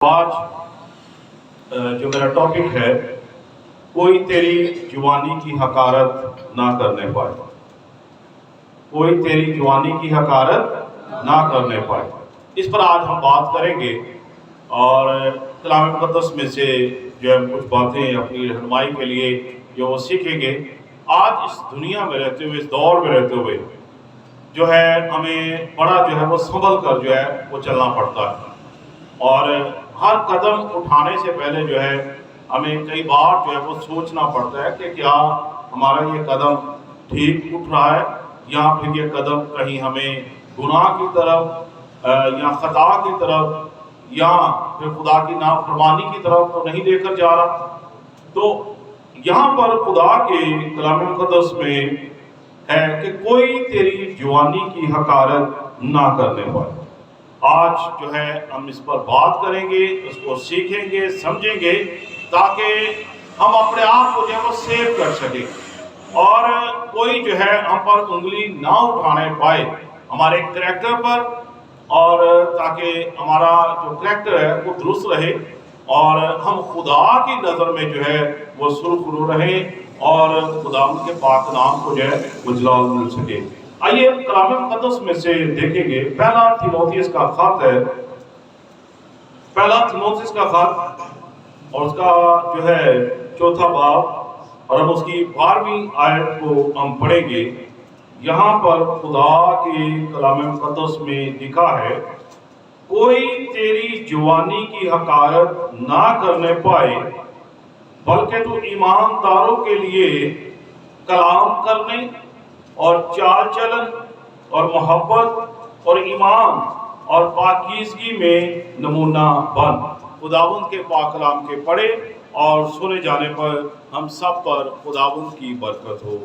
آج جو میرا ٹاپک ہے، کوئی تیری جوانی کی حقارت نہ کرنے پائے، کوئی تیری جوانی کی حقارت نہ کرنے پائے۔ اس پر آج ہم بات کریں گے اور کلام مقدس میں سے جو ہے کچھ باتیں اپنی رہنمائی کے لیے جو وہ سیکھیں گے۔ آج اس دنیا میں رہتے ہوئے، اس دور میں رہتے ہوئے جو ہے ہمیں بڑا جو ہے وہ سنبھل کر جو ہے وہ چلنا پڑتا ہے، اور ہر قدم اٹھانے سے پہلے جو ہے ہمیں کئی بار جو ہے وہ سوچنا پڑتا ہے کہ کیا ہمارا یہ قدم ٹھیک اٹھ رہا ہے، یا پھر یہ قدم کہیں ہمیں گناہ کی طرف یا خطا کی طرف یا پھر خدا کی نافرمانی کی طرف تو نہیں لے کر جا رہا۔ تو یہاں پر خدا کے کلام مقدس میں ہے کہ کوئی تیری جوانی کی حقارت نہ کرنے پائے۔ آج جو ہے ہم اس پر بات کریں گے، اس کو سیکھیں گے، سمجھیں گے، تاکہ ہم اپنے آپ کو جو ہے وہ سیو کر سکیں اور کوئی جو ہے ہم پر انگلی نہ اٹھانے پائے ہمارے کریکٹر پر، اور تاکہ ہمارا جو کریکٹر ہے وہ درست رہے اور ہم خدا کی نظر میں جو ہے وہ سرخرو رہیں اور خدا ان کے پاک نام کو جو ہے وہ جلال مل سکے۔ آئیے کلام مقدس میں سے دیکھیں گے، پہلا تیموتھیوس کا خط ہے، پہلا تیموتھیوس کا خط اور اس کا جو ہے 4واں باب، اور ہم اس کی 12ویں آیت کو ہم پڑھیں گے۔ یہاں پر خدا کے کلام مقدس میں لکھا ہے، کوئی تیری جوانی کی حقارت نہ کرنے پائے، بلکہ تو ایمانداروں کے لیے کلام کرنے اور چال چلن اور محبت اور ایمان اور پاکیزگی میں نمونہ بن۔ خداوند کے پاک کلام کے پڑھے اور سنے جانے پر ہم سب پر خداوند کی برکت ہو۔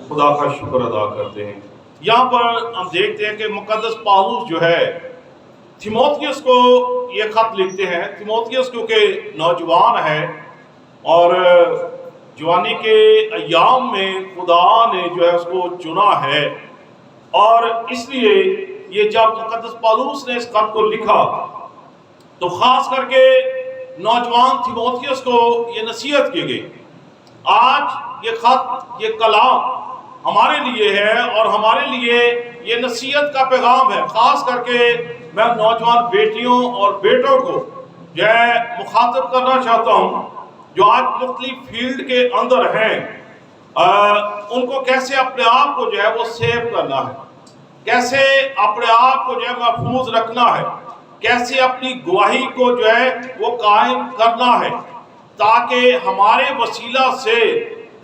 خدا کا شکر ادا کرتے ہیں۔ یہاں پر ہم دیکھتے ہیں کہ مقدس پالوس جو ہے تیموتھیوس کو یہ خط لکھتے ہیں۔ تیموتھیوس کیونکہ نوجوان ہے اور جوانی کے ایام میں خدا نے جو ہے اس کو چنا ہے، اور اس لیے یہ جب مقدس پالوس نے اس خط کو لکھا تو خاص کر کے نوجوان تیموتھیوس کو یہ نصیحت کی گئی۔ آج یہ خط، یہ کلام ہمارے لیے ہے اور ہمارے لیے یہ نصیحت کا پیغام ہے۔ خاص کر کے میں نوجوان بیٹیوں اور بیٹوں کو جو ہے مخاطب کرنا چاہتا ہوں جو آج مختلف فیلڈ کے اندر ہیں، ان کو کیسے اپنے آپ کو جو ہے وہ سیو کرنا ہے، کیسے اپنے آپ کو جو ہے محفوظ رکھنا ہے، کیسے اپنی گواہی کو جو ہے وہ قائم کرنا ہے، تاکہ ہمارے وسیلہ سے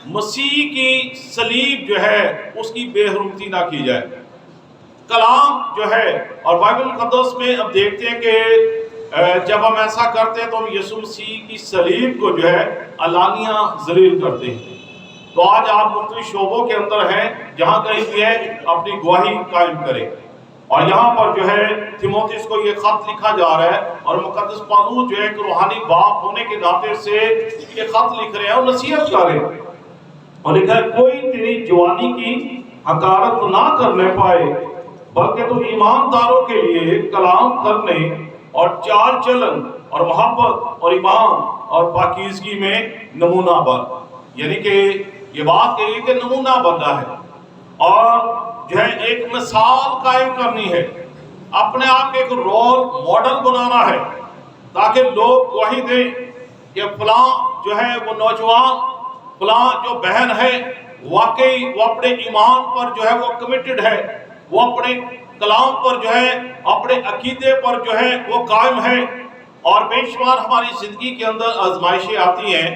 مسیح کی صلیب جو ہے اس کی بے حرمتی نہ کی جائے۔ کلام جو ہے اور بائبل مقدس میں اب دیکھتے ہیں کہ جب ہم ایسا کرتے ہیں تو ہم یسوع مسیح کی صلیب کو جو ہے علانیہ ذلیل کرتے ہیں۔ تو آج آپ مختلف شعبوں کے اندر ہیں، جہاں کہیں بھی ہے اپنی گواہی قائم کریں، اور یہاں پر جو ہے تیموتھیوس کو یہ خط لکھا جا رہا ہے، اور مقدس پالوس جو ہے ایک روحانی باپ ہونے کے ناطے سے یہ خط لکھ رہے ہیں اور نصیحت کر رہے ہیں، اور لکھا ہے کوئی تیری جوانی کی حقارت نہ کرنے پائے، بلکہ تو ایمانداروں کے لیے کلام کرنے اور چال چلن اور محبت اور ایمان اور پاکیزگی میں نمونہ بن۔ یعنی کہ یہ بات کہی کہ نمونہ بننا ہے اور جو ہے ایک مثال قائم کرنی ہے، اپنے آپ کے ایک رول ماڈل بنانا ہے، تاکہ لوگ گواہی دیں کہ فلاں جو ہے وہ نوجوان، فلاں جو بہن ہے، واقعی وہ اپنے ایمان پر جو ہے وہ کمیٹڈ ہے، وہ اپنے کلام پر جو ہے اپنے عقیدے پر جو ہے وہ قائم ہے، اور بے شمار ہماری زندگی کے اندر آزمائشیں آتی ہیں،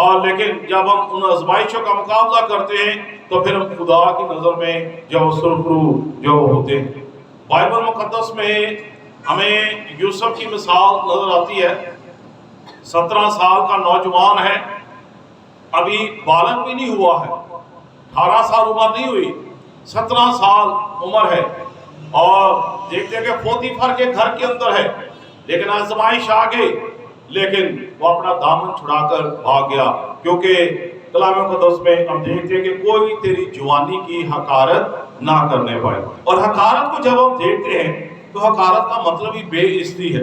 اور لیکن جب ہم ان آزمائشوں کا مقابلہ کرتے ہیں تو پھر ہم خدا کی نظر میں جو سرخرو جو ہوتے ہیں۔ بائبل مقدس میں ہمیں یوسف کی مثال نظر آتی ہے۔ 17 سال کا نوجوان ہے، ابھی بالغ بھی نہیں ہوا ہے، 18 سال عمر نہیں ہوئی، 17 سال عمر ہے، اور دیکھتے ہیں کہ پوتیفر کے گھر کے اندر ہے، لیکن آزمائش آ گئی، لیکن وہ اپنا دامن چھڑا کر بھاگ گیا، کیونکہ کلام مقدس میں ہم دیکھتے ہیں کہ کوئی تیری جوانی کی حقارت نہ کرنے پائے۔ اور حقارت کو جب ہم دیکھتے ہیں تو حقارت کا مطلب ہی بے عزتی ہے۔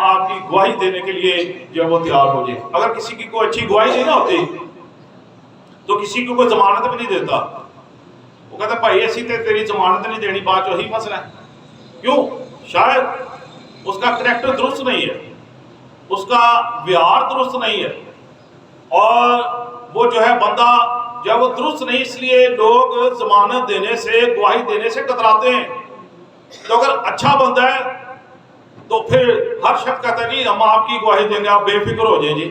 آپ کی گواہی دینے کے لیے جو ہے وہ تیار ہو جائے. اگر کسی کی کوئی اچھی گواہی نہیں نہ ہوتی تو کسی کو کوئی ضمانت بھی نہیں دیتا. وہ کہتا ہے بھائی ایسی تیری ضمانت نہیں دینی، بات وہی مسئلہ ہے. کیوں؟ شاید اس کا کریکٹر درست نہیں ہے، اس کا ویار درست نہیں ہے، اور وہ جو ہے بندہ جو ہے وہ درست نہیں، اس لیے لوگ ضمانت دینے سے، گواہی دینے سے کتراتے ہیں. تو اگر اچھا بندہ ہے تو پھر ہر شخص کہتا ہے جی ہم آپ کی گواہی دیں گے، آپ بے فکر ہو جائیں جی،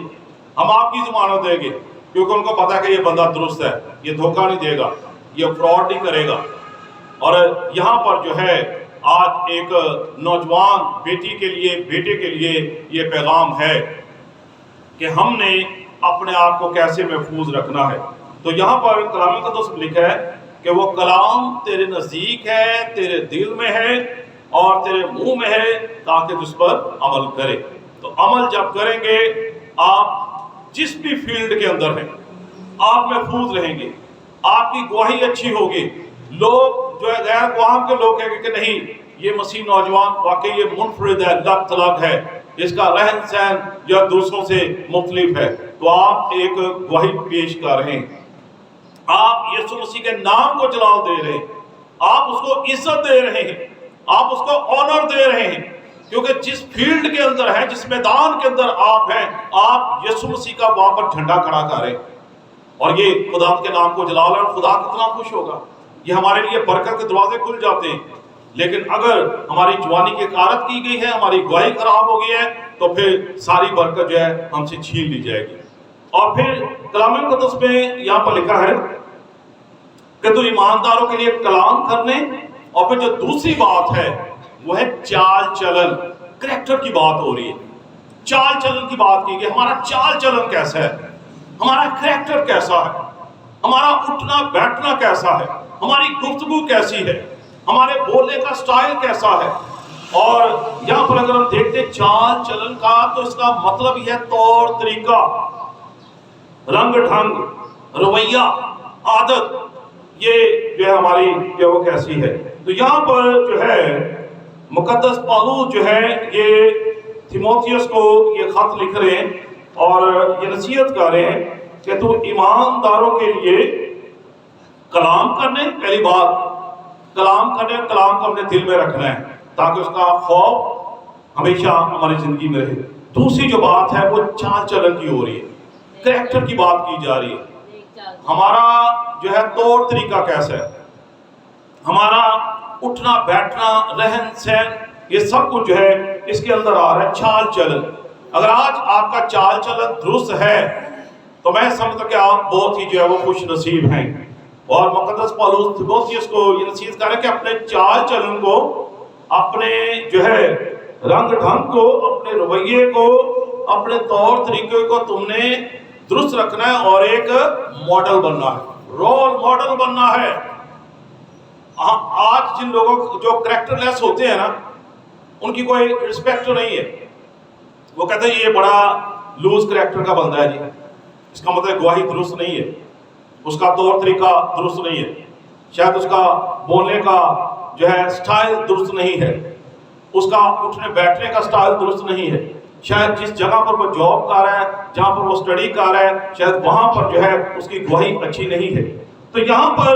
ہم آپ کی ضمانت دیں گے، کیونکہ ان کو پتا ہے کہ یہ بندہ درست ہے، یہ دھوکہ نہیں دے گا، یہ فراڈ نہیں کرے گا. اور یہاں پر جو ہے آج ایک نوجوان بیٹی کے لیے، بیٹے کے لیے یہ پیغام ہے کہ ہم نے اپنے آپ کو کیسے محفوظ رکھنا ہے. تو یہاں پر کلام مقدس میں لکھا ہے کہ وہ کلام تیرے نزدیک ہے، تیرے دل میں ہے اور تیرے منہ میں ہے، تاکہ تجھ پر عمل کرے. تو عمل جب کریں گے، آپ جس بھی فیلڈ کے اندر ہیں آپ محفوظ رہیں گے، آپ کی گواہی اچھی ہوگی. لوگ جو ہے غیر قوم کے لوگ کہیں گے کہ نہیں یہ مسیح نوجوان واقعی یہ منفرد ہے، لگ تلگ ہے، اس کا رہن سہن جو دوسروں سے مختلف ہے. تو آپ ایک گواہی پیش کر رہے ہیں، آپ یسوع مسیح کے نام کو جلال دے رہے ہیں، آپ اس کو عزت دے رہے ہیں، آپ اس کو آنر دے رہے ہیں، کیونکہ جس فیلڈ کے اندر ہے، جس میدان کے اندر آپ ہیں، آپ یسوع مسیح کا وہاں پر جھنڈا کھڑا کر رہے ہیں. اور یہ خدا کے نام کو جلال ہے، اور خدا کتنا خوش ہوگا. یہ ہمارے لیے برکت کے دروازے کھل جاتے ہیں. لیکن اگر ہماری جوانی کی حکارت کی گئی ہے، ہماری گواہی خراب ہو گئی ہے، تو پھر ساری برکت جو ہے ہم سے چھین لی جائے گی. اور پھر کلام مقدس میں یہاں پر لکھا ہے کہ تو ایمانداروں کے لیے کلام کرنے، اور پھر جو دوسری بات ہے وہ ہے چال چلن. کریکٹر کی بات ہو رہی ہے، چال چلن کی بات کی گئی. ہمارا چال چلن کیسا ہے، ہمارا کریکٹر کیسا ہے، ہمارا اٹھنا بیٹھنا کیسا ہے، ہماری گفتگو کیسی ہے، ہمارے بولنے کا سٹائل کیسا ہے. اور یہاں پر اگر ہم دیکھتے چال چلن کا، تو اس کا مطلب یہ ہے طور طریقہ، رنگ ڈھنگ، رویہ، عادت، یہ جو ہے ہماری جو وہ کیسی ہے. تو یہاں پر جو ہے مقدس پالوس جو ہے یہ تیموتھیوس کو یہ خط لکھ رہے ہیں اور یہ نصیحت کر رہے ہیں کہ تو ایمانداروں کے لیے کلام کرنے، پہلی بات کلام کرنے، کلام کو اپنے دل میں رکھنا ہے تاکہ اس کا خوف ہمیشہ ہماری زندگی میں رہے. دوسری جو بات ہے وہ چال چلن کی ہو رہی ہے، کریکٹر کی بات کی جا رہی ہے. ہمارا جو ہے طور طریقہ کیسا ہے، ہمارا اٹھنا بیٹھنا، رہن سہن، یہ سب کچھ جو ہے اس کے اندر آ رہا ہے چال چلن. اگر آج آپ کا چال چلن درست ہے تو میں سمجھتا کہ آپ بہت ہی جو ہے وہ خوش نصیب ہیں. اور مقدس پالوس تیموتھیوس کو یہ نصیحت کر رہا ہے کہ اپنے چال چلن کو، اپنے جو ہے رنگ ڈھنگ کو، اپنے رویے کو، اپنے طور طریقے کو تم نے درست رکھنا ہے اور ایک ماڈل بننا ہے، رول ماڈل بننا ہے. آج جن لوگوں جو کریکٹر لیس ہوتے ہیں نا، ان کی کوئی رسپیکٹ نہیں ہے. وہ کہتے ہیں یہ بڑا لوز کریکٹر کا بندہ ہے جی، اس کا مطلب گواہی درست نہیں ہے، اس کا طور طریقہ درست نہیں ہے، شاید اس کا بولنے کا جو ہے سٹائل درست نہیں ہے، اس کا اٹھنے بیٹھنے کا سٹائل درست نہیں ہے، شاید جس جگہ پر وہ جاب کر رہا ہے، جہاں پر وہ اسٹڈی کر رہا ہے، شاید وہاں پر جو ہے اس کی گواہی اچھی نہیں ہے. تو یہاں پر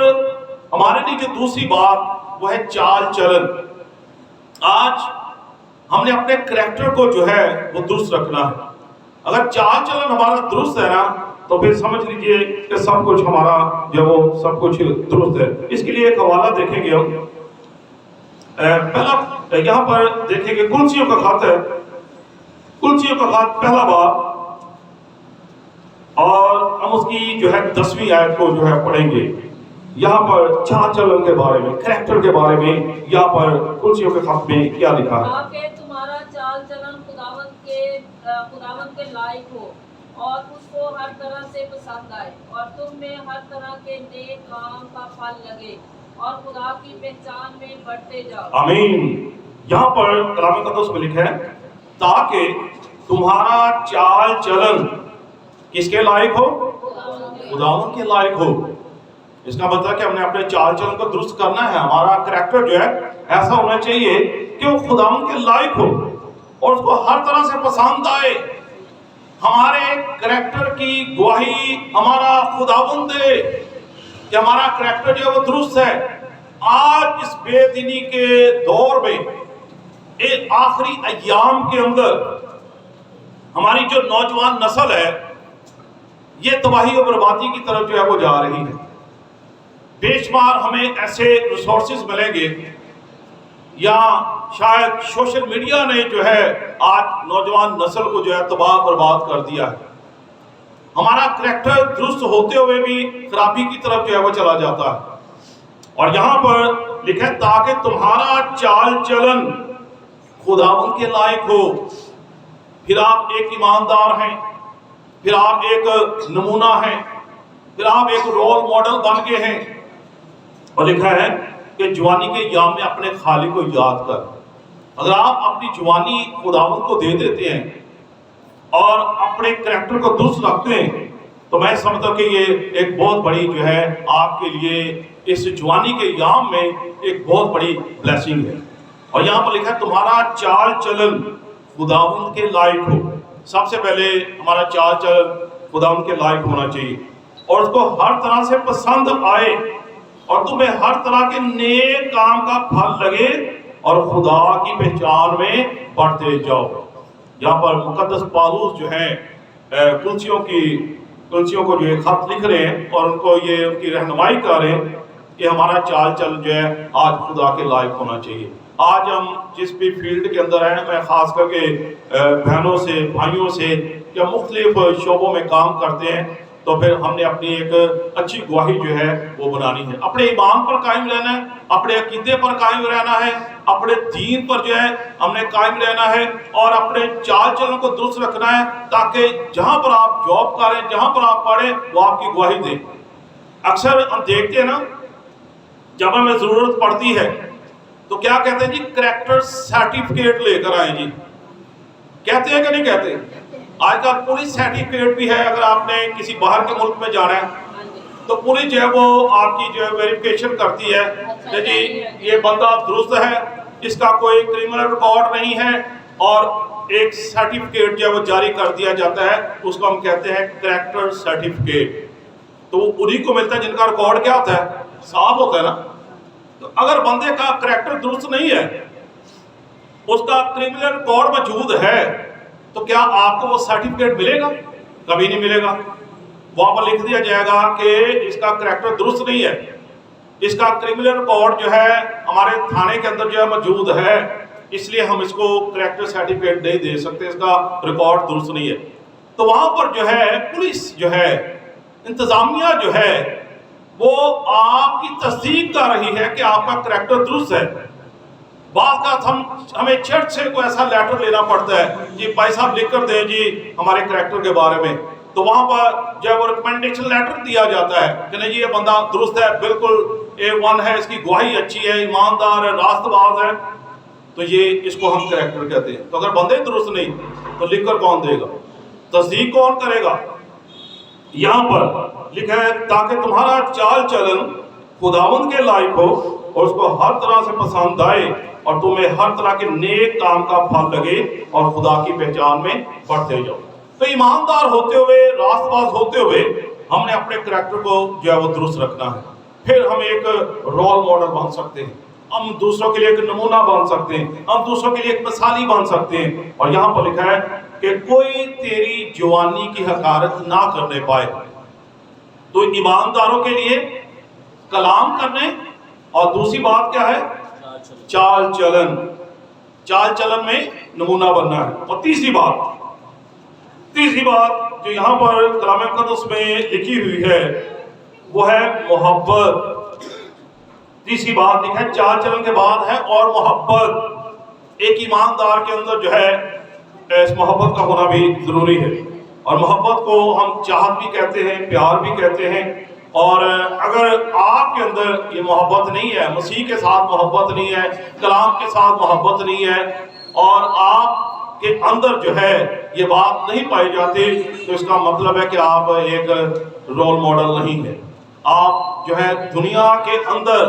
ہمارے لیے جو دوسری بات وہ ہے چال چلن. آج ہم نے اپنے کریکٹر کو جو ہے وہ درست رکھنا ہے. اگر چال چلن ہمارا درست ہے نا تو پھر سمجھ لیجئے کہ سب کچھ ہمارا جو وہ سب کچھ درست ہے. اس کے لیے ایک حوالہ دیکھیں گے ہم. پہلا یہاں پر دیکھیں گے کلسیوں کا خط ہے، کلسیوں کا خط پہلا باب، اور ہم اس کی جو ہے 10ویں آیت کو جو ہے پڑھیں گے. یہاں پر چال چلن کے بارے میں، کریکٹر کے بارے میں یہاں پر کلسیوں کے خط میں کیا لکھا ہے؟ تاکہ تمہارا چال چلن خداوند کے لائق ہو اور اس کو ہر طرح سے پسند آئے، اور تم میں ہر طرح کے نیک کام کا پھل لگے اور خدا کی پہچان میں بڑھتے جاؤ. آمین. یہاں پر کلام مقدس میں لکھا ہے تاکہ تمہارا چال چلن کس کے لائق ہو؟ خداوند کے لائق ہو. اس کا مطلب کہ ہم نے اپنے چال چلن کو درست کرنا ہے. ہمارا کریکٹر جو ہے ایسا ہونا چاہیے کہ وہ خداوند کے لائق ہو. اور اس کو ہر طرح سے پسند آئے. ہمارے کریکٹر کی گواہی ہمارا خداوند دے کہ ہمارا کریکٹر جو ہے وہ درست ہے. آج اس بے دینی کے دور میں ایک آخری ایام کے اندر ہماری جو نوجوان نسل ہے یہ تباہی و بربادی کی طرف جو ہے وہ جا رہی ہے. بے شمار ہمیں ایسے ریسورسز ملیں گے یا شاید سوشل میڈیا نے جو ہے آج نوجوان نسل کو جو ہے تباہ برباد کر دیا ہے. ہمارا کریکٹر درست ہوتے ہوئے بھی خرابی کی طرف جو ہے وہ چلا جاتا ہے. اور یہاں پر لکھا ہے تاکہ تمہارا چال چلن خداوند کے لائق ہو. پھر آپ ایک ایماندار ہیں, پھر آپ ایک نمونہ ہیں, پھر آپ ایک رول ماڈل بن گئے ہیں. اور لکھا ہے کہ جوانی کے ایام میں اپنے خالق کو یاد کر. اگر آپ اپنی جوانی خداوند کو دے دیتے ہیں اور اپنے کریکٹر کو درست رکھتے ہیں تو میں سمجھتا ہوں کہ یہ ایک بہت بڑی جو ہے آپ کے لیے اس جوانی کے ایام میں ایک بہت بڑی بلیسنگ ہے. اور یہاں پر لکھا ہے تمہارا چال چلن خداوند کے لائق ہو. سب سے پہلے ہمارا چال چلن خداوند کے لائق ہونا چاہیے اور اس کو ہر طرح سے پسند آئے اور تمہیں ہر طرح کے نیک کام کا پھل لگے اور خدا کی پہچان میں بڑھتے جاؤ. یہاں پر مقدس پالوس جو ہے کلسیوں کو جو ہے خط لکھ رہے ہیں اور ان کو یہ ان کی رہنمائی کر رہے ہیں کہ ہمارا چال چل جو ہے آج خدا کے لائق ہونا چاہیے. آج ہم جس بھی فیلڈ کے اندر ہیں, میں خاص کر کے بہنوں سے بھائیوں سے کہ مختلف شعبوں میں کام کرتے ہیں, تو پھر ہم نے اپنی ایک اچھی گواہی جو ہے وہ بنانی ہے. اپنے ایمان پر قائم رہنا ہے, اپنے عقیدے پر قائم رہنا ہے, اپنے دین پر جو ہے ہم نے قائم رہنا ہے اور اپنے چال چلن کو درست رکھنا ہے تاکہ جہاں پر آپ جاب کریں, جہاں پر آپ پڑھیں, وہ آپ کی گواہی دیں. اکثر ہم دیکھتے ہیں نا, جب ہمیں ضرورت پڑتی ہے تو کیا کہتے ہیں جی, کریکٹر سرٹیفکیٹ لے کر آئیں جی. کہتے ہیں کہ نہیں کہتے؟ آج کل پولیس سرٹیفکیٹ بھی ہے. اگر آپ نے کسی باہر کے ملک میں جانا ہے تو پولیس جو ہے وہ آپ کی جو ہے ویریفیکیشن کرتی ہے کہ جی یہ بندہ درست ہے, اس کا کوئی کرمنل ریکارڈ نہیں ہے, اور ایک سرٹیفکیٹ جو ہے وہ جاری کر دیا جاتا ہے. اس کو ہم کہتے ہیں کریکٹر سرٹیفکیٹ. تو وہ انہیں کو ملتا ہے جن کا ریکارڈ کیا ہوتا ہے, صاف ہوتا ہے نا. تو اگر بندے کا کریکٹر درست نہیں ہے, اس کا کرمنل ریکارڈ موجود ہے, تو کیا آپ کو وہ سرٹیفکیٹ ملے گا؟ کبھی نہیں ملے گا. وہاں پر لکھ دیا جائے گا کہ اس کا کریکٹر درست نہیں ہے, اس کا کرمنل ریکارڈ جو ہے ہمارے تھانے کے اندر جو ہے موجود ہے, اس لیے ہم اس کو کریکٹر سرٹیفکیٹ نہیں دے سکتے, اس کا ریکارڈ درست نہیں ہے. تو وہاں پر جو ہے پولیس جو ہے, انتظامیہ جو ہے, وہ آپ کی تصدیق کر رہی ہے کہ آپ کا کریکٹر درست ہے. بعض کا ہمیں چرچ سے کوئی ایسا لیٹر لینا پڑتا ہے, جی بھائی صاحب لکھ کر دیں جی ہمارے کریکٹر کے بارے میں, تو وہاں پر جب وہ ریکمنڈیشن لیٹر دیا جاتا ہے کہ نہیں جی یہ بندہ درست ہے, بالکل A1 ہے, اس کی گواہی اچھی ہے, ایماندار ہے, راست باز ہے, تو یہ اس کو ہم کریکٹر کہتے ہیں. تو اگر بندے درست نہیں تو لکھ کر کون دے گا, تصدیق کون کرے گا؟ یہاں پر لکھا ہے تاکہ تمہارا چال چلن خداوند کے لائق ہو اور اس کو ہر طرح سے پسند آئے اور تمہیں ہر طرح کے نیک کام کا پھل لگے اور خدا کی پہچان میں بڑھتے جاؤ. تو ایماندار ہوتے ہوئے, راست باز ہوتے ہوئے ہم نے اپنے کریکٹر کو جو ہے وہ درست رکھنا ہے. پھر ہم ایک رول ماڈل بن سکتے ہیں, ہم دوسروں کے لیے ایک نمونہ بن سکتے ہیں, ہم دوسروں کے لیے ایک مثالی بن سکتے ہیں. اور یہاں پر لکھا ہے کہ کوئی تیری جوانی کی حقارت نہ کرنے پائے. تو ایمانداروں کے لیے کلام کرنے, اور دوسری بات کیا ہے, چال چلن, چال چلن میں نمونہ بننا ہے. اور تیسری بات جو یہاں پر کلام مقدس میں لکھی ہوئی ہے وہ ہے محبت. تیسری بات لکھا ہے چال چلن کے بعد ہے اور محبت. ایک ایماندار کے اندر جو ہے اس محبت کا ہونا بھی ضروری ہے. اور محبت کو ہم چاہت بھی کہتے ہیں, پیار بھی کہتے ہیں. اور اگر آپ کے اندر یہ محبت نہیں ہے, مسیح کے ساتھ محبت نہیں ہے, کلام کے ساتھ محبت نہیں ہے, اور آپ کے اندر جو ہے یہ بات نہیں پائی جاتی, تو اس کا مطلب ہے کہ آپ ایک رول ماڈل نہیں ہے. آپ جو ہے دنیا کے اندر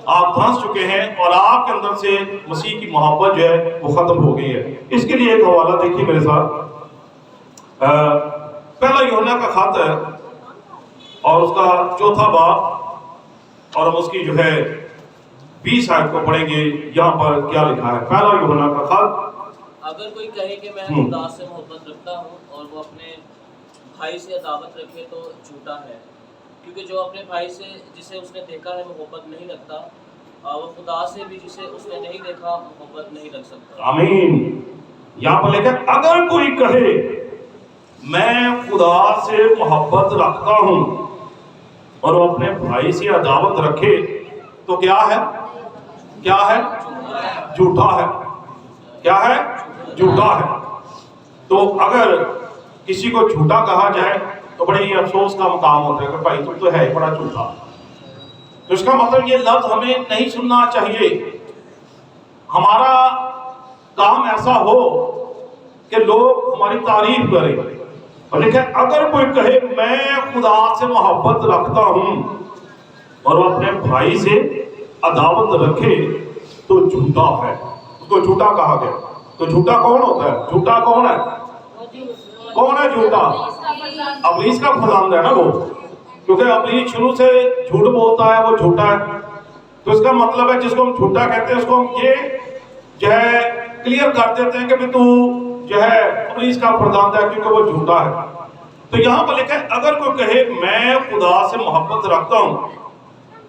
آپ دھنس چکے ہیں اور آپ کے اندر سے مسیح کی محبت جو ہے وہ ختم ہو گئی ہے۔ اس کے لیے ایک حوالہ دیکھیے میرے ساتھ، پہلا یوحنا کا خط ہے اور اس کا 4 باب اور ہم اس کی جو ہے 20 آیت کو پڑھیں گے۔ یہاں پر کیا لکھا ہے؟ پہلا یوحنا کا خط، اگر کوئی کہے کہ میں خدا سے محبت رکھتا ہوں اور وہ اپنے بھائی سے عداوت رکھے تو جھوٹا ہے، کیونکہ جو اپنے بھائی سے جسے اس نے دیکھا ہے محبت نہیں رکھتا، وہ خدا سے بھی جسے اس نے نہیں دیکھا محبت نہیں رکھ سکتا۔ آمین۔ یہاں پر لکھا ہے اگر کوئی کہے میں خدا سے محبت رکھتا ہوں اور وہ اپنے بھائی سے عداوت رکھے تو کیا ہے؟ کیا ہے؟ جھوٹا ہے۔ کیا ہے؟ جھوٹا ہے۔ تو اگر کسی کو جھوٹا کہا جائے تو بڑے ہی افسوس کا مقام ہوتا ہے کہ بھائی تم تو ہے ہی بڑا جھوٹا۔ تو اس کا مطلب یہ لفظ ہمیں نہیں سننا چاہیے۔ ہمارا کام ایسا ہو کہ لوگ ہماری تعریف کریں، اور لکھے اگر کوئی کہے میں خدا سے محبت رکھتا ہوں اور وہ اپنے بھائی سے عداوت رکھے تو جھوٹا ہے۔ اس کو جھوٹا کہا گیا۔ تو جھوٹا کون ہوتا ہے؟ جھوٹا کون ہے؟ کون ہے جھوٹا؟ ابلیس کا فرزند ہے نا وہ، کیونکہ ابلیس شروع سے جھوٹ بولتا ہے، وہ جھوٹا ہے۔ تو اس کا مطلب ہے جس کو ہم جھوٹا کہتے ہیں اس کو ہم یہ جو ہے کلیئر کر دیتے ہیں کہ تو جو ہے ابلیس کا فرزند ہے کیونکہ وہ جھوٹا ہے۔ تو یہاں پر لکھا ہے اگر کوئی کہے میں خدا سے محبت رکھتا ہوں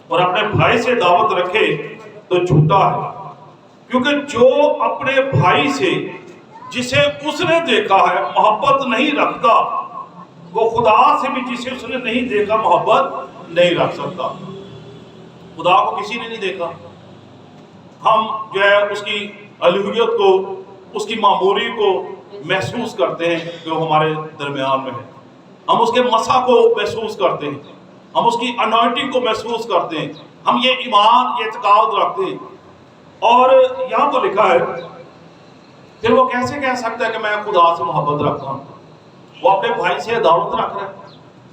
اور اپنے بھائی سے دعوت رکھے تو جھوٹا ہے، کیونکہ جو اپنے بھائی سے جسے اس نے دیکھا ہے محبت نہیں رکھتا، وہ خدا سے بھی جسے اس نے نہیں دیکھا محبت نہیں رکھ سکتا۔ خدا کو کسی نے نہیں دیکھا، ہم جو ہے اس کی الوہیت کو، اس کی معموری کو محسوس کرتے ہیں کہ وہ ہمارے درمیان میں ہے، ہم اس کے مسا کو محسوس کرتے ہیں، ہم اس کی انوائنٹنگ کو محسوس کرتے ہیں، ہم یہ ایمان، یہ اعتقاد رکھتے ہیں۔ اور یہاں پر لکھا ہے پھر وہ کیسے کہہ سکتا ہے کہ میں خدا سے محبت رکھتا ہوں؟ وہ اپنے بھائی سے دعوت رکھ رہا ہے،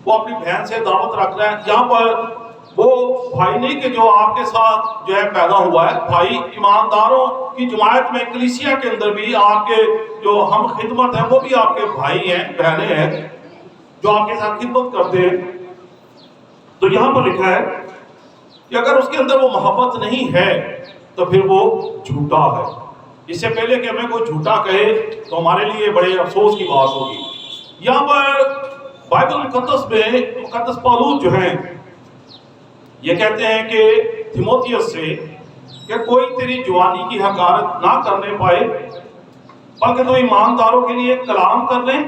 وہ اپنی بہن سے دعوت رکھ رہا ہے۔ یہاں پر وہ بھائی نہیں کہ جو آپ کے ساتھ جو ہے پیدا ہوا ہے، بھائی ایمانداروں کی جماعت میں کلیسیا کے اندر بھی آپ کے جو ہم خدمت ہیں وہ بھی آپ کے بھائی ہیں، بہنیں ہیں جو آپ کے ساتھ خدمت کرتے ہیں۔ تو یہاں پر لکھا ہے کہ اگر اس کے اندر وہ محبت نہیں ہے تو پھر وہ جھوٹا ہے۔ اس سے پہلے کہ ہمیں کوئی جھوٹا کہے تو ہمارے لیے بڑے افسوس کی بات ہوگی۔ یہاں پر بائبل مقدس میں مقدس پالوس جو ہیں یہ کہتے ہیں کہ تیموتھیوس سے کہ کوئی تیری جوانی کی حقارت نہ کرنے پائے بلکہ تو ایمانداروں کے لیے کلام کر لیں۔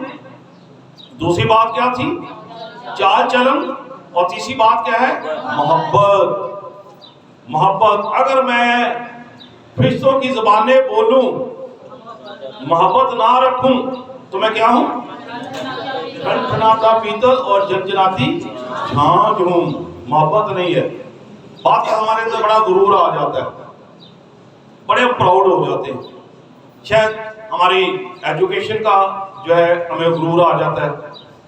دوسری بات کیا تھی؟ چال چلن، اور تیسری بات کیا ہے؟ محبت۔ محبت۔ اگر میں فرشتوں کی زبانیں بولوں، محبت نہ رکھوں تو میں کیا ہوں؟ کھنکھناتا پیتل اور جھنجھناتی جھانجھ ہوں۔ محبت نہیں ہے۔ بات کا ہمارے اندر بڑا غرور آ جاتا ہے، بڑے پراؤڈ ہو جاتے ہیں۔ شاید ہماری ایجوکیشن کا جو ہے ہمیں غرور آ جاتا ہے،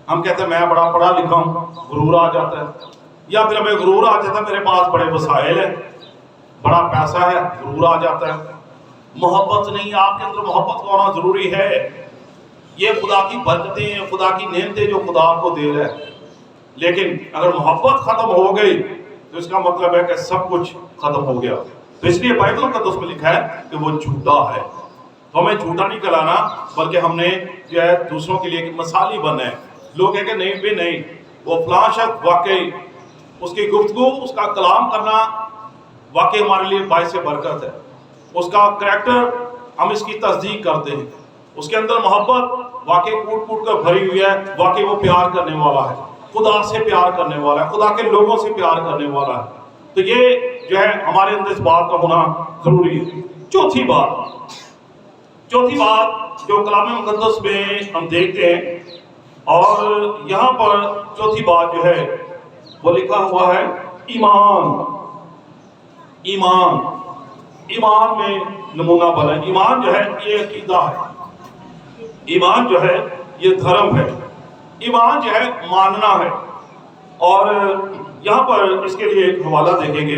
ہم کہتے ہیں میں بڑا پڑھا لکھا ہوں، غرور آ جاتا ہے۔ یا پھر ہمیں غرور آ جاتا ہے میرے پاس بڑے وسائل ہیں، بڑا پیسہ ہے، غرور آ جاتا ہے۔ محبت نہیں، آپ کے اندر محبت کا ہونا ضروری ہے۔ یہ خدا کی برکتیں ہیں، خدا کی نعمتیں جو خدا آپ کو دے رہا ہے۔ لیکن اگر محبت ختم ہو گئی تو اس کا مطلب ہے کہ سب کچھ ختم ہو گیا۔ تو اس لیے بائبل مقدس میں لکھا ہے کہ وہ جھوٹا ہے۔ تو ہمیں جھوٹا نہیں کہلانا، بلکہ ہم نے جو ہے دوسروں کے لیے ایک مثالی بننا ہے۔ لوگ کہیں کہ نہیں بھی نہیں، وہ فلاں شخص واقعی اس کی گفتگو، اس کا کلام کرنا واقعی ہمارے لیے باعث برکت ہے۔ اس کا کریکٹر ہم اس کی تصدیق کرتے ہیں، اس کے اندر محبت واقعی کوٹ کوٹ کر بھری ہوئی ہے، واقعی وہ پیار کرنے والا ہے، خدا سے پیار کرنے والا ہے، خدا کے لوگوں سے پیار کرنے والا ہے۔ تو یہ جو ہے ہمارے اندر اس بات کا ہونا ضروری ہے۔ چوتھی بات جو کلام مقدس میں ہم دیکھتے ہیں، اور یہاں پر چوتھی بات جو ہے وہ لکھا ہوا ہے ایمان۔ ایمان میں نمونہ بنا۔ ایمان جو ہے یہ عقیدہ ہے، ایمان جو ہے یہ دھرم ہے، ایمان جو ہے ماننا ہے۔ اور یہاں پر اس کے لیے ایک حوالہ دیکھیں گے،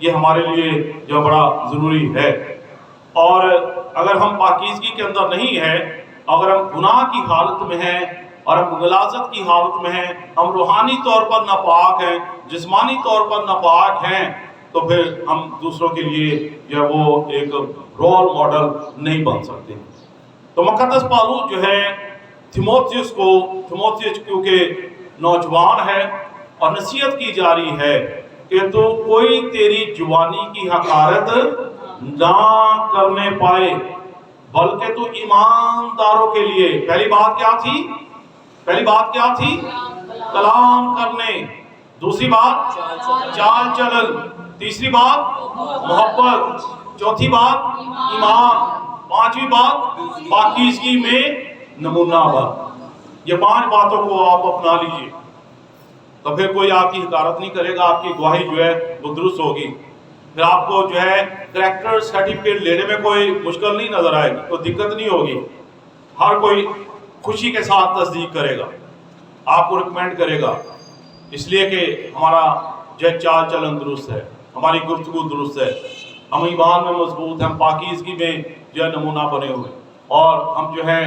یہ ہمارے لیے جو بڑا ضروری ہے۔ اور اگر ہم پاکیزگی کے اندر نہیں ہیں، اگر ہم گناہ کی حالت میں ہیں اور ہم غلاظت کی حالت میں ہیں، ہم روحانی طور پر ناپاک ہیں، جسمانی طور پر ناپاک ہیں، تو پھر ہم دوسروں کے لیے جو وہ ایک رول ماڈل نہیں بن سکتے۔ تو مقدس پالوس جو ہے تیموتھیوس کیونکہ نوجوان ہے اور نصیحت کی جا رہی ہے کہ تو کوئی تیری جوانی کی حقارت نہ کرنے پائے، بلکہ تو ایمانداروں کے لیے پہلی بات کیا تھی؟ کلام کرنے، دوسری بات چال چلن، تیسری بات محبت، چوتھی بات ایمان، پانچویں بات پاکیزگی میں نمونہ بن۔ یہ 5 باتوں کو آپ اپنا لیجئے تو پھر کوئی آپ کی حقارت نہیں کرے گا، آپ کی گواہی جو ہے وہ درست ہوگی، پھر آپ کو جو ہے کریکٹر سرٹیفکیٹ لینے میں کوئی مشکل نہیں نظر آئے گی، کوئی دقت نہیں ہوگی، ہر کوئی خوشی کے ساتھ تصدیق کرے گا، آپ کو ریکمینڈ کرے گا، اس لیے کہ ہمارا جو چال چلن درست ہے، ہماری گفتگو درست ہے، ہم ایمان میں مضبوط ہیں، ہم پاکیزگی میں جو ہے نمونہ بنے ہوئے، اور ہم جو ہے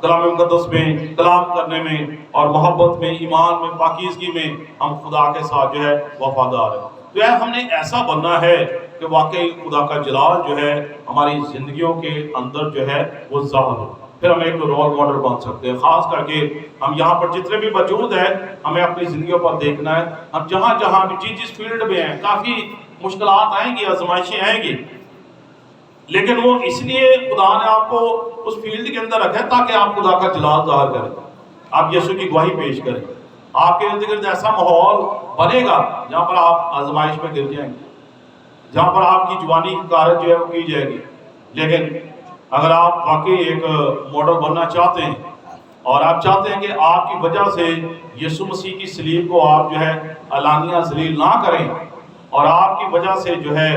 کلام مقدس میں، کلام کرنے میں اور محبت میں، ایمان میں، پاکیزگی میں ہم خدا کے ساتھ جو ہے وفادار ہیں۔ تو ہم نے ایسا بننا ہے کہ واقعی خدا کا جلال جو ہے ہماری زندگیوں کے اندر جو ہے وہ ظاہر ہو، پھر ہم ایک رول ماڈل بن سکتے ہیں۔ خاص کر کے ہم یہاں پر جتنے بھی موجود ہیں، ہمیں اپنی زندگیوں پر دیکھنا ہے، ہم جہاں بھی جس فیلڈ میں ہیں، کافی مشکلات آئیں گی، آزمائشیں آئیں گی، لیکن وہ اس لیے خدا نے آپ کو اس فیلڈ کے اندر رکھا ہے تاکہ آپ خدا کا جلال ظاہر کریں، آپ یسوع کی گواہی پیش کریں، آپ کے ارد گرد ایسا ماحول بنے گا جہاں پر آپ آزمائش میں گر جائیں گے، جہاں پر آپ کی جوانی کی کارج جو ہے وہ کی جائے گی۔ لیکن اگر آپ واقعی ایک ماڈل بننا چاہتے ہیں اور آپ چاہتے ہیں کہ آپ کی وجہ سے یسوع مسیح کی صلیب کو آپ جو ہے علانیہ ذلیل نہ کریں، اور آپ کی وجہ سے جو ہے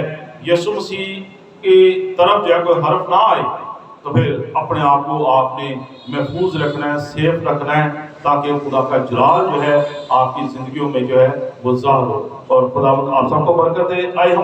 یسوع مسیح کی طرف جو ہے کوئی حرف نہ آئے، تو پھر اپنے آپ کو آپ نے محفوظ رکھنا ہے، سیف رکھنا ہے، تاکہ خدا کا جلال جو ہے آپ کی زندگیوں میں جو ہے وہ ظاہر ہو، اور خدا آپ سب کو برکت دے۔ آئے ہم